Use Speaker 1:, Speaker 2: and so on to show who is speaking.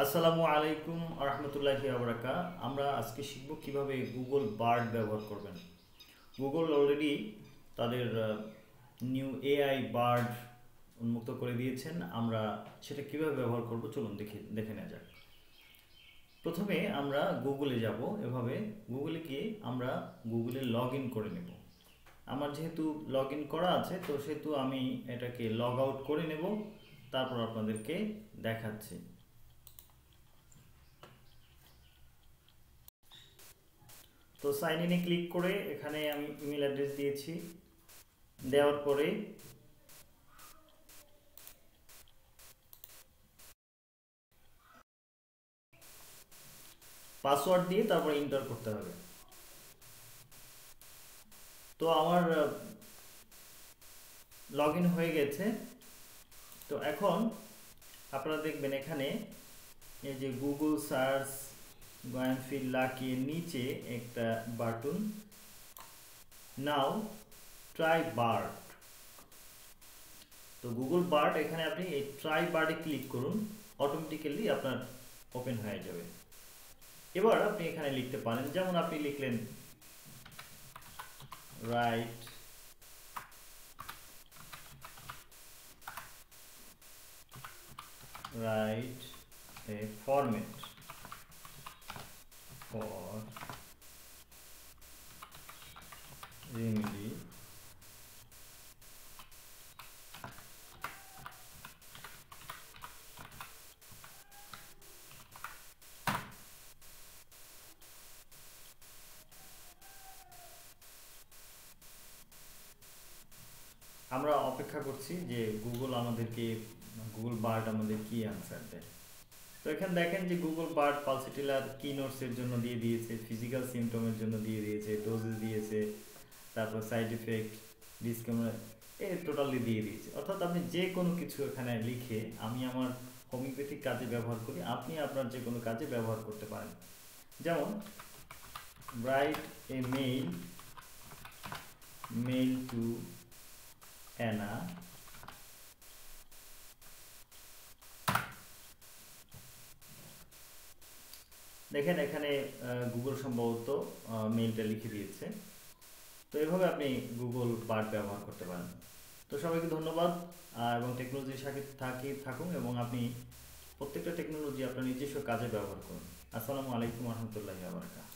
Speaker 1: আসসালামু আলাইকুম রহমতুল্লাহি আবরাকা। আমরা আজকে শিখব কিভাবে গুগল বার্ড ব্যবহার করবেন। গুগল অলরেডি তাদের নিউ এআই বার্ড উন্মুক্ত করে দিয়েছেন। আমরা সেটা কিভাবে ব্যবহার করব চলুন দেখে নেওয়া যাক। প্রথমে আমরা গুগলে যাব। এভাবে গুগলে গিয়ে আমরা গুগলে লগ ইন করে নেব। আমার যেহেতু লগ ইন করা আছে তো সেহেতু আমি এটাকে লগ আউট করে নেব, তারপর আপনাদেরকে দেখাচ্ছি। তো সাইন ইনে ক্লিক করে এখানে আমি ইমেল অ্যাড্রেস দিয়েছি। দেওয়ার পরে পাসওয়ার্ড দিয়ে তারপর এন্টার করতে হবে। তো আমার লগ ইন হয়ে গেছে। তো এখন আপনারা দেখবেন এখানে এই যে গুগল সার্চ গোয়েনফিল লাকিয়ে নিচে একটা বাটন নাও ট্রাই বার্ড। তো গুগল বার্ড এখানে আপনি এই ট্রাই বার্ডে ক্লিক করুন, অটোমেটিক্যালি আপনার ওপেন হয়ে যাবে। এবার আপনি এখানে লিখতে পারেন, যেমন আপনি লিখলেন right a format for remedy আমরা অপেক্ষা করছি যে গুগল বার্ড আমাদের কি আনসার দেয়। তো এখানে দেখেন যে গুগল বার্ড পালসিটিলার কি নোটসের জন্য দিয়ে দিয়েছে, ফিজিক্যাল সিমটমের জন্য দিয়ে দিয়েছে, ডোজেস দিয়েছে, তারপর সাইড ইফেক্ট, ডিসক্রিমিনেট টোটালি দিয়ে দিয়েছে। অর্থাৎ আপনি যে কোনো কিছু এখানে লিখে, আমি আমার হোমিওপ্যাথিক কাজে ব্যবহার করি, আপনি আপনার যে কোনো কাজে ব্যবহার করতে পারেন। যেমন write a mail to Anna দেখেন এখানে গুগল সম্ভবত মেইলটা লিখে দিয়েছে। তো এভাবে আপনি গুগল বার্ড ব্যবহার করতে পারেন। তো সবাইকে ধন্যবাদ এবং টেকনোলজির সাথে থাকুন এবং আপনি প্রত্যেকটা টেকনোলজি আপনার নিজস্ব কাজে ব্যবহার করুন। আসসালামু আলাইকুম রহমতুল্লাহি ওয়া বারাকাতুহু।